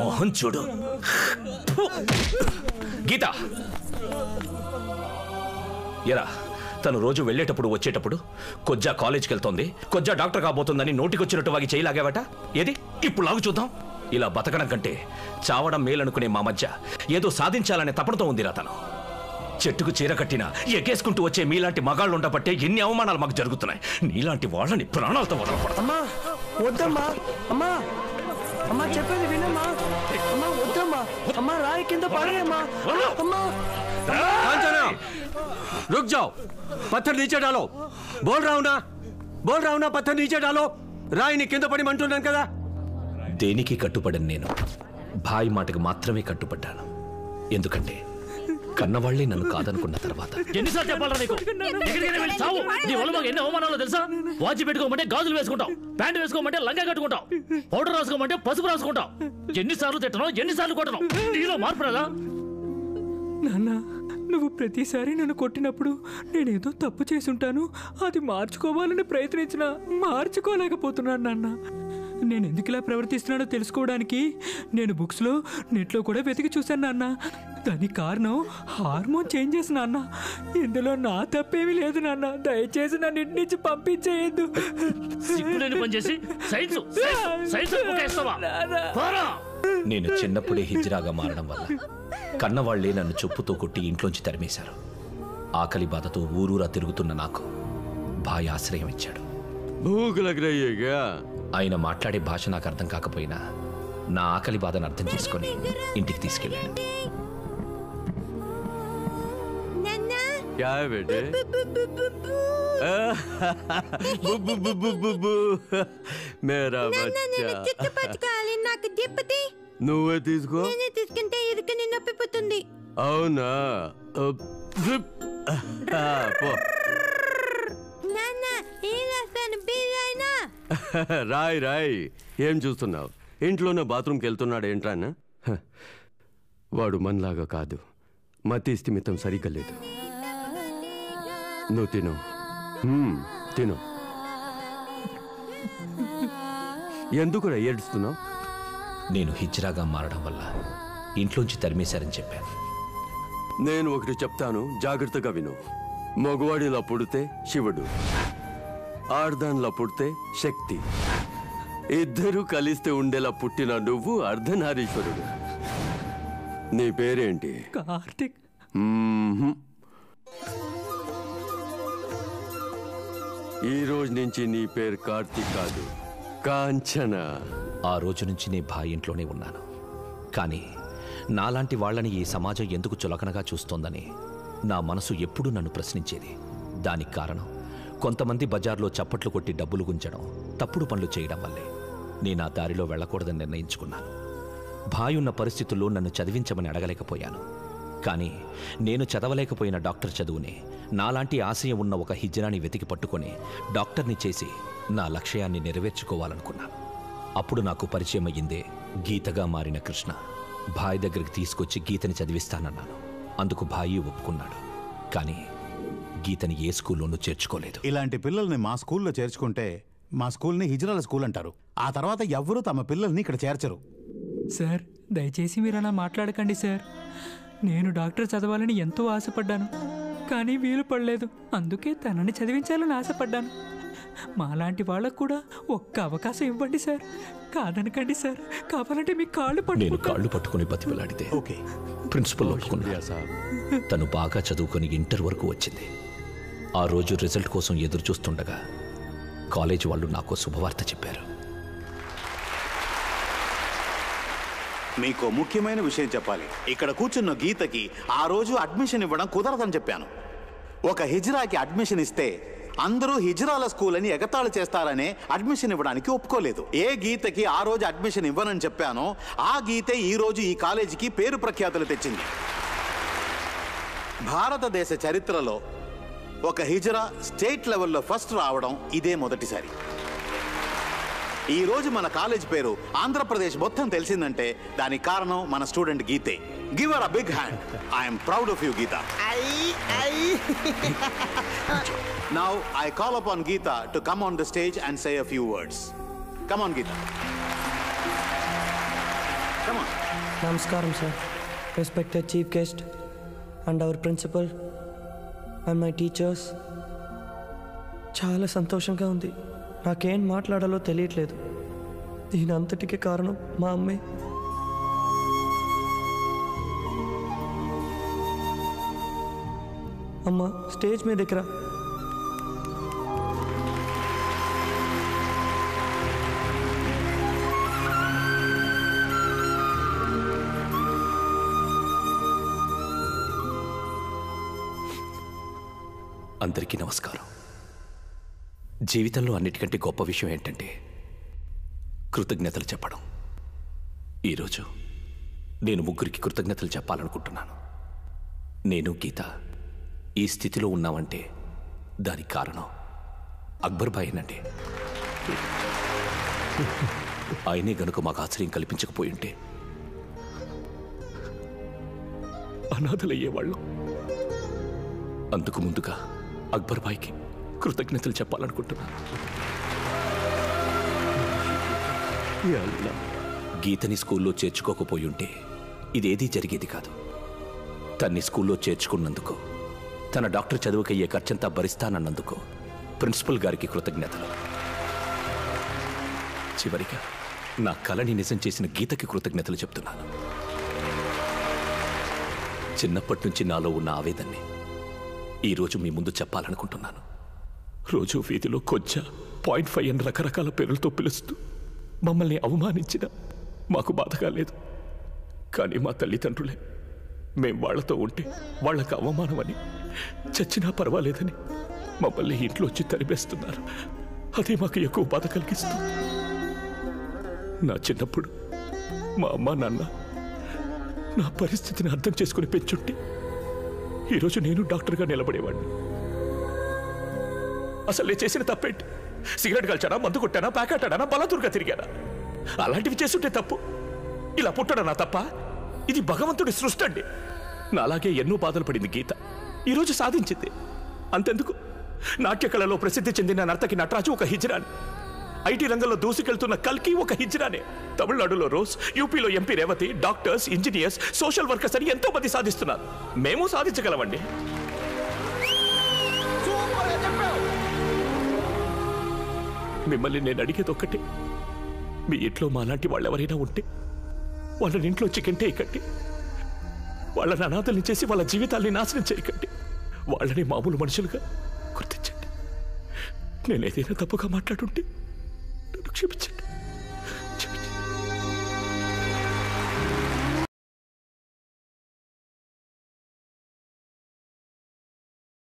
మోహన్ చూడు. గీత ఎరా, తను రోజు వెళ్ళేటప్పుడు వచ్చేటప్పుడు కొజ్జా కాలేజ్కి వెళ్తోంది, కొజ్జా డాక్టర్ కాబోతుందని నోటికొచ్చినట్టు వాగి చేయలాగావట. ఏది ఇప్పుడు లాగు చూద్దాం. ఇలా బతకడం కంటే చావడం మేలనుకునే మా మధ్య ఏదో సాధించాలనే తపనతో ఉందిరా తను. చెట్టుకు చీర కట్టినా ఎగేసుకుంటూ వచ్చే మీలాంటి మగాళ్ళు ఉండబట్టే ఎన్ని అవమానాలు మాకు జరుగుతున్నాయి. నీలాంటి వాళ్ళని ప్రాణాలతో వదలకూడదమ్మా. వద్దమ్మా, అమ్మా అమ్మా చెప్పేది వినమ్మా. అమ్మా వద్దమ్మా, అమ్మా రాయి కింద పడేయమ్మా. అమ్మా रुक जाओ, पत्थर नीचे डालो. बोल रहा हूं ना पत्थर नीचे डालो. రాయిని కింద పడిమంటున్నాను కదా. దేనికి కట్టుబడను నేను, భాయ్ మాటకు మాత్రమే కట్టుబడ్డాను. ఎందుకంటే కన్నవాళ్లే నన్ను కాదనుకున్న తర్వాత. ఎన్నిసార్లు చెప్పాలరా నీకు? నీ వల్ల మాకు ఎన్ని అవమానాలు తెలుసా? వాచి పెట్టుకోమంటే గాజులు వేసుకుంటాం, ప్యాంటు వేసుకోమంటే లంగా కట్టుకుంటాం, పౌడర్ రాసుకోమంటే పసుపు రాసుకుంటాం. ఎన్నిసార్లు తిట్టడం, ఎన్నిసార్లు కొట్టడం. నీలో మార్పు రాదా? నాన్న, నువ్వు ప్రతిసారి నన్ను కొట్టినప్పుడు నేనేదో తప్పు చేసుంటాను, అది మార్చుకోవాలని ప్రయత్నించినా మార్చుకోలేకపోతున్నాను నాన్న. నేను ఎందుకు ఇలా ప్రవర్తిస్తున్నానో తెలుసుకోవడానికి నేను బుక్స్లో, నెట్లో కూడా వెతికి చూశాను నాన్న. దానికి కారణం హార్మోన్ చేంజెస్ నాన్న. ఇందులో నా తప్పేమీ లేదు నాన్న. దయచేసి నన్ను ఇంటి నుంచి పంపించేయద్దు. నేను చిన్నప్పుడే హిజ్రాగా మారడం వల్ల కన్నవాళ్లే నన్ను చెప్పుతో కొట్టి ఇంట్లోంచి తరిమేశారు. ఆకలి బాధతో ఊరూరా తిరుగుతున్న నాకు భాయ్ ఆశ్రయం ఇచ్చాడు. ఆయన మాట్లాడే భాష నాకు అర్థం కాకపోయినా నా ఆకలి బాధను అర్థం చేసుకొని ఇంటికి తీసుకెళ్ళాడు. నువ్వే తీసుకో. తీసుకుంటే ఇదికి నొప్పిపోతుంది. అవునా? రాయ్ రాయ్, ఏం చూస్తున్నావు? ఇంట్లోనే బాత్రూమ్కి వెళ్తున్నాడు ఏంట్రానా? వాడు మనలాగా కాదు, మతి స్థిమితం సరిగ్గా లేదు. నువ్వు తిను, తిను. ఎందుకు ఏడుస్తున్నావు? నేను హిజ్రాగా మారడం వల్ల ఇంట్లోంచి తరిమేశారని చెప్పాను. నేను ఒకటి చెప్తాను, జాగ్రత్తగా విను. మగవాడిలా పుడితే శివుడు, ఆర్ధాన్లా పుడితే శక్తి. ఇద్దరు కలిస్తే ఉండేలా పుట్టిన నువ్వు అర్ధనారీశ్వరుడు. నీ పేరేంటి? కార్తిక్. ఈ రోజు నుంచి నీ పేరు కార్తిక్ కాదు, కాంచన. ఆ రోజు నుంచి నీ భాయ్ ఇంట్లోనే ఉన్నాను. కానీ నాలాంటి వాళ్ళని ఈ సమాజం ఎందుకు చులకనగా చూస్తోందని నా మనసు ఎప్పుడూ నన్ను ప్రశ్నించేది. దానికి కారణం కొంతమంది బజార్లో చప్పట్లు కొట్టి డబ్బులు గుంజడం, తప్పుడు పనులు చేయడం వల్లే. నేను ఆ దారిలో వెళ్ళకూడదని నిర్ణయించుకున్నాను. భాయ్ ఉన్న పరిస్థితుల్లో నన్ను చదివించమని అడగలేకపోయాను. కానీ నేను చదవలేకపోయిన డాక్టర్ చదువుని నాలాంటి ఆశయం ఉన్న ఒక హిజ్రాని వెతికి పట్టుకొని డాక్టర్ని చేసి నా లక్ష్యాన్ని నెరవేర్చుకోవాలనుకున్నాను. అప్పుడు నాకు పరిచయం అయ్యిందే గీతగా మారిన కృష్ణ. భాయ్ దగ్గరికి తీసుకొచ్చి గీతని చదివిస్తానన్నాను. అందుకు భాయి ఒప్పుకున్నాడు. కానీ గీతని ఏ స్కూల్లోనూ చేర్చుకోలేదు. ఇలాంటి పిల్లల్ని మా స్కూల్లో చేర్చుకుంటే మా స్కూల్ని హిజ్రాల స్కూల్ అంటారు. ఆ తర్వాత ఎవ్వరూ తమ పిల్లల్ని ఇక్కడ చేర్చరు. సార్, దయచేసి మీరు అలా మాట్లాడకండి సార్. నేను డాక్టర్ చదవాలని ఎంతో ఆశపడ్డాను, కానీ వీలు పడలేదు. అందుకే తనని చదివించాలని ఆశపడ్డాను. మాలాంటి వాళ్ళకు కూడా ఒక్క అవకాశం ఇవ్వండి సార్. కాదనకండి సార్. కావాలంటే మీ కాళ్ళు నేను కాళ్ళు పట్టుకుని బతిమలాడితే ప్రిన్సిపల్ ఒప్పుకున్నా. తను బాగా చదువుకొని ఇంటర్ వరకు వచ్చింది. ఆ రోజు రిజల్ట్ కోసం ఎదురు చూస్తుండగా కాలేజ్ వాళ్ళు నాకు శుభవార్త చెప్పారు. మీకు ముఖ్యమైన విషయం చెప్పాలి. ఇక్కడ కూర్చున్న గీతకి ఆ రోజు అడ్మిషన్ ఇవ్వడం కుదరదని చెప్పాను. ఒక హిజ్రాకి అడ్మిషన్ ఇస్తే అందరూ హిజ్రాల స్కూల్ అని ఎగతాళి చేస్తారనే అడ్మిషన్ ఇవ్వడానికి ఒప్పుకోలేదు. ఏ గీతకి ఆ రోజు అడ్మిషన్ ఇవ్వనని చెప్పానో ఆ గీతే ఈ రోజు ఈ కాలేజీకి పేరు ప్రఖ్యాతులు తెచ్చింది. భారతదేశ చరిత్రలో ఒక హిజ్రా స్టేట్ లెవెల్లో ఫస్ట్ రావడం ఇదే మొదటిసారి. ఈ రోజు మన కాలేజ్ పేరు ఆంధ్రప్రదేశ్ మొత్తం తెలిసిందంటే దానికి కారణం మన స్టూడెంట్ గీతే. Give her a big hand. I'm proud of you, Geetha. Now I call upon Geeta to come on the stage and say a few words. Come on, Geeta. Come on. Namaskaram, sir. Respected chief guest and our principal and my teachers. చాలా సంతోషంగా ఉంది. నాకేం మాట్లాడాలో తెలియట్లేదు. దీని అంతటికి కారణం మా అమ్మే. అమ్మ, స్టేజ్ మీద దగ్గర అందరికీ నమస్కారం. జీవితంలో అన్నిటికంటే గొప్ప విషయం ఏంటంటే కృతజ్ఞతలు చెప్పడం. ఈరోజు నేను ముగ్గురికి కృతజ్ఞతలు చెప్పాలనుకుంటున్నాను. నేను గీత ఈ స్థితిలో ఉన్నామంటే దానికి కారణం అక్బర్ భాయ్నండి. ఆయనే గనుక మాకు ఆశ్రయం కల్పించకపోయి ఉంటే అనాథలయ్యేవాళ్ళం. అందుకు ముందుగా అక్బర్ భాయ్కి కృతజ్ఞతలు చెప్పాలనుకుంటున్నాను. గీతని స్కూల్లో చేర్చుకోకపోయి ఉంటే ఇదేదీ జరిగేది కాదు. తన్ని స్కూల్లో చేర్చుకున్నందుకు, తన డాక్టర్ చదువుకయ్యే ఖర్చంతా భరిస్తానన్నందుకు ప్రిన్సిపల్ గారికి కృతజ్ఞతలు. చివరిగా నా కలని నిజం చేసిన గీతకి కృతజ్ఞతలు చెప్తున్నాను. చిన్నప్పటి నుంచి నాలో ఉన్న ఆవేదన్ని ఈరోజు మీ ముందు చెప్పాలనుకుంటున్నాను. రోజు వీధిలో కొంచెం 0.5 అని రకరకాల పేర్లతో పిలుస్తూ మమ్మల్ని అవమానించిన మాకు బాధగా లేదు. కానీ మా తల్లిదండ్రులే మేం వాళ్లతో ఉంటే వాళ్లకు అవమానమని, చచ్చినా పర్వాలేదని మమ్మల్ని ఇంట్లోంచి తరిమేస్తున్నారు. అదే మాకు ఎక్కువ బాధ కలిగిస్తుంది. నా చిన్నప్పుడు మా అమ్మ నాన్న నా పరిస్థితిని అర్థం చేసుకుని పెంచుంటే ఈరోజు నేను డాక్టర్గా నిలబడేవాడిని. అసలు నేను చేసిన తప్పేంటి? సిగరెట్ కాల్చానా, మందు కొట్టానా, ప్యాకెట్టానా, బలాదుర్గా తిరిగానా? అలాంటివి చేస్తుంటే తప్పు. ఇలా పుట్టడా నా తప్ప? ఇది భగవంతుడి సృష్టి అండి. నా అలాగే ఎన్నో బాధలు పడింది గీత. ఈరోజు సాధించింది. అంతెందుకు, నాట్యకళలో ప్రసిద్ధి చెందిన నర్తకి నటరాజు ఒక హిజ్రాని, ఐటీ రంగంలో దూసుకెళ్తున్న కల్కి ఒక హిజ్రానే, తమిళనాడులో రోజ్, యూపీలో MP Revathi, doctors, engineers, social workers అని ఎంతో మంది సాధిస్తున్నారు. మేము సాధించగలమండి. మిమ్మల్ని నేను అడిగేది ఒక్కటే, మీ ఇంట్లో మాలాంటి వాళ్ళు ఎవరైనా ఉంటే వాళ్ళని ఇంట్లో చికెన్ టేయకండి. వాళ్ళని అనాథల్ని చేసి వాళ్ళ జీవితాల్ని నాశనం చేయకండి. వాళ్ళని మామూలు మనుషులుగా గుర్తించండి. నేను ఏదైనా తప్పుగా మాట్లాడుంటే నన్ను క్షమించండి.